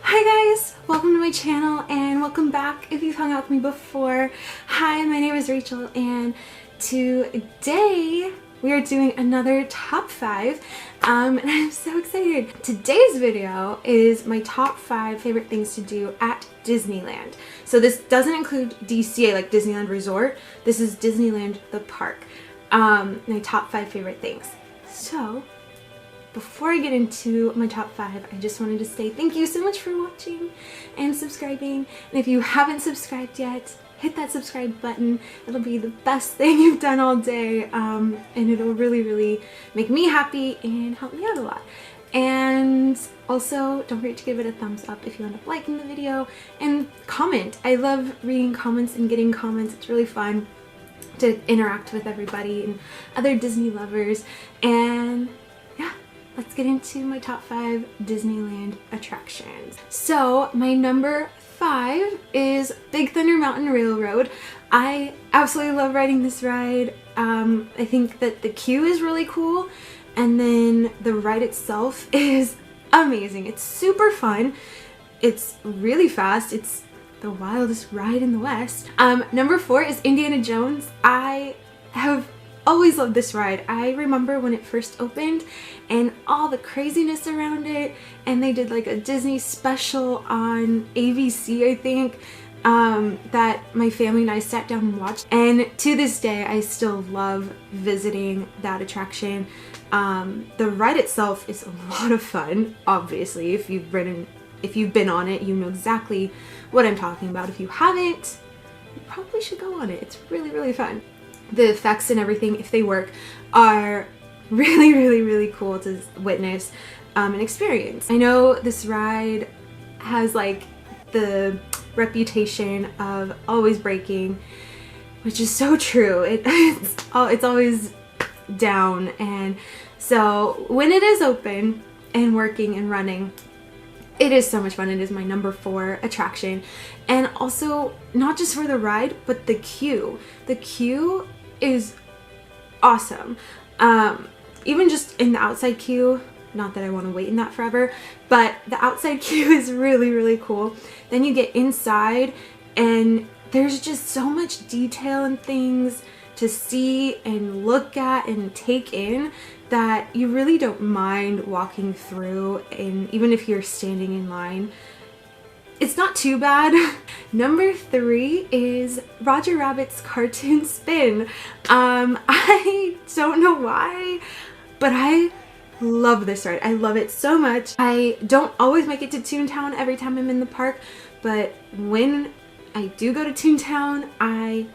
Hi guys! Welcome to my channel and welcome back if you've hung out with me before. Hi, my name is Rachel and today we are doing another top 5 and I'm so excited. Today's video is my top 5 favorite things to do at Disneyland. So this doesn't include DCA, like Disneyland Resort. This is Disneyland the park. My top 5 favorite things. So before I get into my top 5, I just wanted to say thank you so much for watching and subscribing. And if you haven't subscribed yet, hit that subscribe button. It'll be the best thing you've done all day, and it'll really make me happy and help me out a lot. And also, don't forget to give it a thumbs up if you end up liking the video, and comment. I love reading comments and getting comments. It's really fun to interact with everybody and other Disney lovers. And yeah, let's get into my top 5 Disneyland attractions. So my number 5 is Big Thunder Mountain Railroad. I absolutely love riding this ride. I think that the queue is really cool, and then the ride itself is amazing. It's super fun. It's really fast. It's the wildest ride in the West. Number 4 is Indiana Jones. I have always loved this ride. I remember when it first opened and all the craziness around it, and they did like a Disney special on ABC, I think, that my family and I sat down and watched, and to this day I still love visiting that attraction. The ride itself is a lot of fun. Obviously, if you've been on it, you know exactly what I'm talking about. If you haven't, you probably should go on it. It's really fun. The effects and everything, if they work, are really cool to witness and experience. I know this ride has like the reputation of always breaking, which is so true. It's always down, and so when it is open and working and running, it is so much fun. It is my number 4 attraction. And also, not just for the ride, but the queue. The queue is awesome. Even just in the outside queue, not that I want to wait in that forever, but the outside queue is really cool. Then you get inside and there's just so much detail and things to see and look at and take in that you really don't mind walking through, and even if you're standing in line, it's not too bad. Number 3 is Roger Rabbit's Cartoon Spin. I don't know why, but I love this ride. I love it so much. I don't always make it to Toontown every time I'm in the park, but when I do go to Toontown, I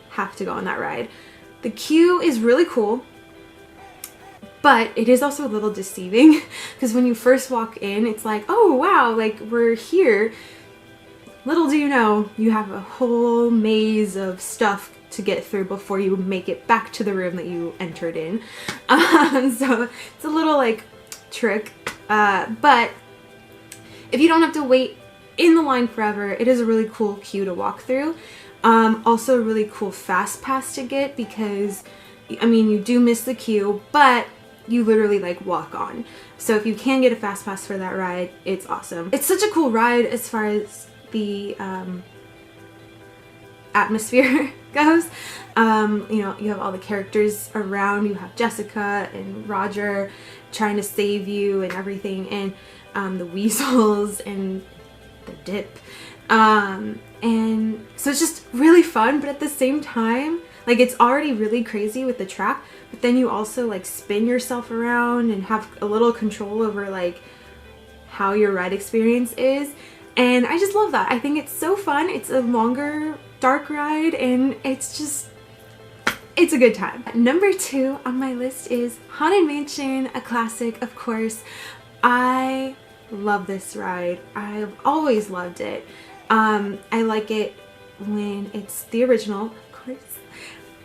have to go on that ride. The queue is really cool, but it is also a little deceiving because when you first walk in, it's like, oh wow, like we're here. Little do you know, you have a whole maze of stuff to get through before you make it back to the room that you entered in. So it's a little like trick, but if you don't have to wait in the line forever, it is a really cool queue to walk through. Also a really cool fast pass to get, because I mean, you do miss the queue, but you literally like walk on. So if you can get a fast pass for that ride, it's awesome. It's such a cool ride as far as the atmosphere goes. You know, you have all the characters around. You have Jessica and Roger trying to save you and everything, and the weasels and the dip. And so it's just really fun, but at the same time, like, it's already really crazy with the track, but then you also like spin yourself around and have a little control over like how your ride experience is. And I just love that. I think it's so fun. It's a longer, dark ride, and it's a good time. Number 2 on my list is Haunted Mansion, a classic, of course. I love this ride. I've always loved it. I like it when it's the original, of course.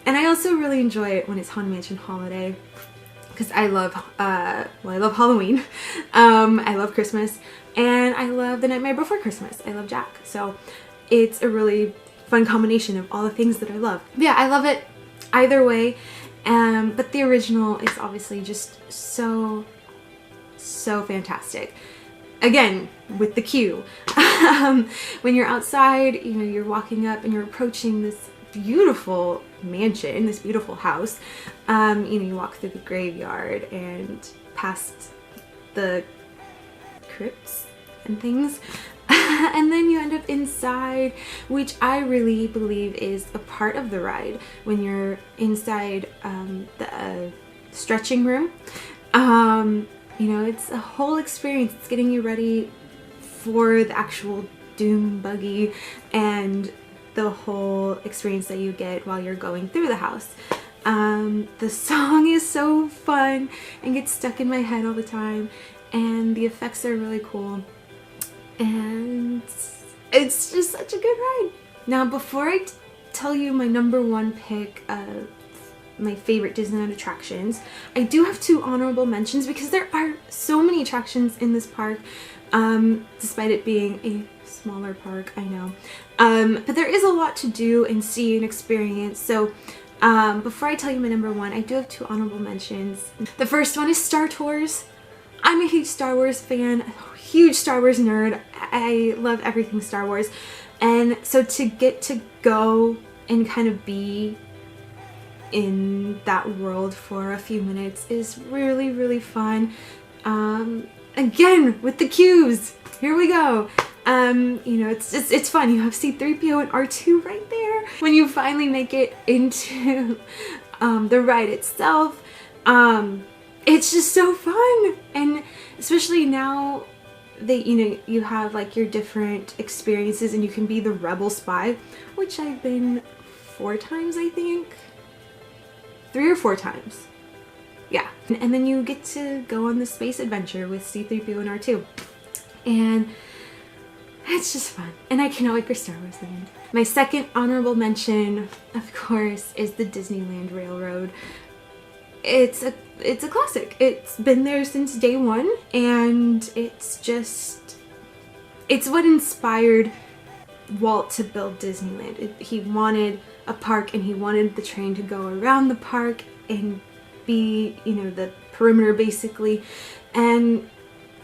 And I also really enjoy it when it's Haunted Mansion Holiday, because I love, I love Halloween, I love Christmas, and I love The Nightmare Before Christmas. I love Jack. So it's a really fun combination of all the things that I love. But yeah, I love it either way, but the original is obviously just so fantastic. again, with the queue. When you're outside, you know, you're walking up and you're approaching this beautiful mansion, this beautiful house. You know, you walk through the graveyard and past the crypts and things. And then you end up inside, which I really believe is a part of the ride. When you're inside the stretching room, you know, it's a whole experience. It's getting you ready for the actual doom buggy and the whole experience that you get while you're going through the house. The song is so fun and gets stuck in my head all the time, and the effects are really cool, and it's just such a good ride. Now, before I tell you my number one pick of my favorite Disneyland attractions, I do have two honorable mentions because there are so many attractions in this park, despite it being a smaller park, I know. But there is a lot to do and see and experience. So before I tell you my number one, I do have two honorable mentions. The first one is Star Tours. I'm a huge Star Wars fan, a huge Star Wars nerd. I love everything Star Wars. And so to get to go and kind of be in that world for a few minutes is really, really fun. Again, with the queues, here we go. You know, it's fun. You have C-3PO and R2 right there. When you finally make it into the ride itself, it's just so fun. And especially now that, you know, you have like your different experiences and you can be the rebel spy, which I've been 4 times, I think. 3 or 4 times. Yeah. And then you get to go on the space adventure with C-3PO and R2. And it's just fun. And I cannot wait for Star Wars Land. My second honorable mention, of course, is the Disneyland Railroad. It's a classic. It's been there since day one, and it's what inspired Walt to build Disneyland. He wanted a park, and he wanted the train to go around the park and be, you know, the perimeter basically, and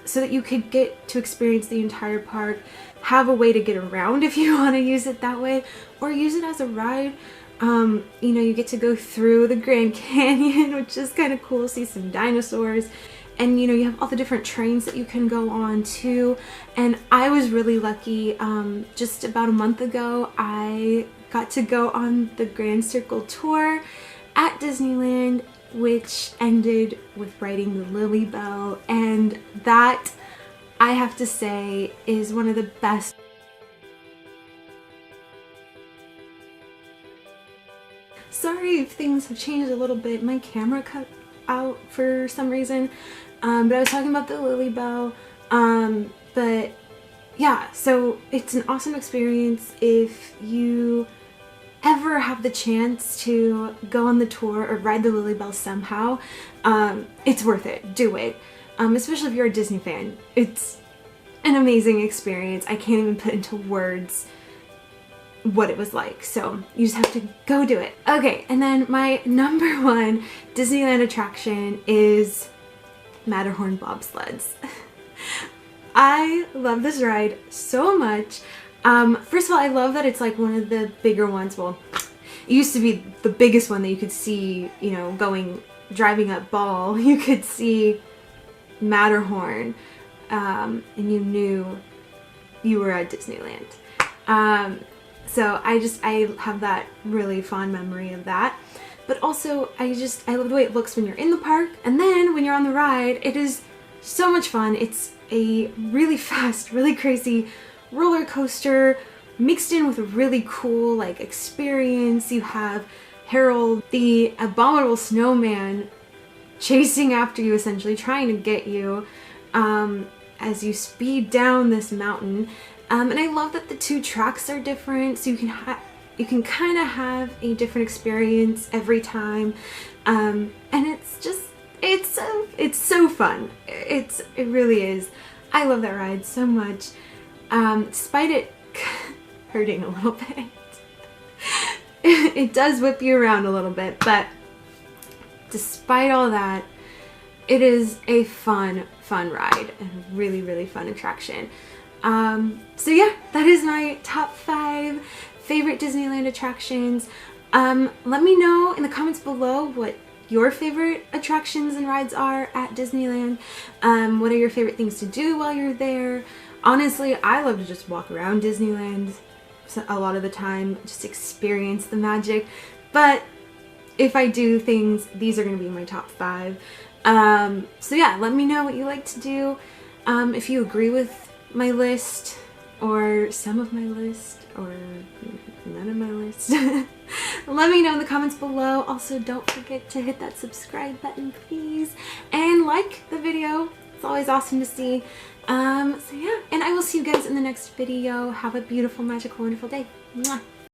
so that you could get to experience the entire park, have a way to get around if you want to use it that way, or use it as a ride. You know, you get to go through the Grand Canyon, which is kind of cool, see some dinosaurs, and you know, you have all the different trains that you can go on too. And I was really lucky, just about a month ago, I got to go on the Grand Circle tour at Disneyland, which ended with riding the Lily Bell, and that, I have to say, is one of the best. Sorry if things have changed a little bit. My camera cut out for some reason, but I was talking about the Lily Bell. But yeah, so it's an awesome experience if you ever have the chance to go on the tour or ride the Lily Bell somehow. It's worth it. Do it. Especially if you're a Disney fan. It's an amazing experience. I can't even put into words what it was like, so you just have to go do it. Okay, and then my number one Disneyland attraction is Matterhorn bobsleds. I love this ride so much. First of all, I love that it's like one of the bigger ones. Well, it used to be the biggest one that you could see, you know, driving up Ball. You could see Matterhorn, and you knew you were at Disneyland. So I have that really fond memory of that. But also, I love the way it looks when you're in the park, and then when you're on the ride, it is so much fun. It's a really fast, really crazy roller coaster mixed in with a really cool like experience. You have Harold, the abominable snowman, chasing after you, essentially trying to get you as you speed down this mountain. And I love that the 2 tracks are different, so you can kind of have a different experience every time, and it's so fun. It really is. I love that ride so much, despite it hurting a little bit. It does whip you around a little bit, but despite all that, it is a fun fun ride and really, really fun attraction. So yeah, that is my top 5 favorite Disneyland attractions. Let me know in the comments below what your favorite attractions and rides are at Disneyland. What are your favorite things to do while you're there? Honestly, I love to just walk around Disneyland a lot of the time, just experience the magic. But if I do things, these are going to be my top 5. So yeah, let me know what you like to do. If you agree with my list, or some of my list, or none of my list. Let me know in the comments below. Also, don't forget to hit that subscribe button, please, and like the video. It's always awesome to see. So yeah, and I will see you guys in the next video. Have a beautiful, magical, wonderful day. Mwah.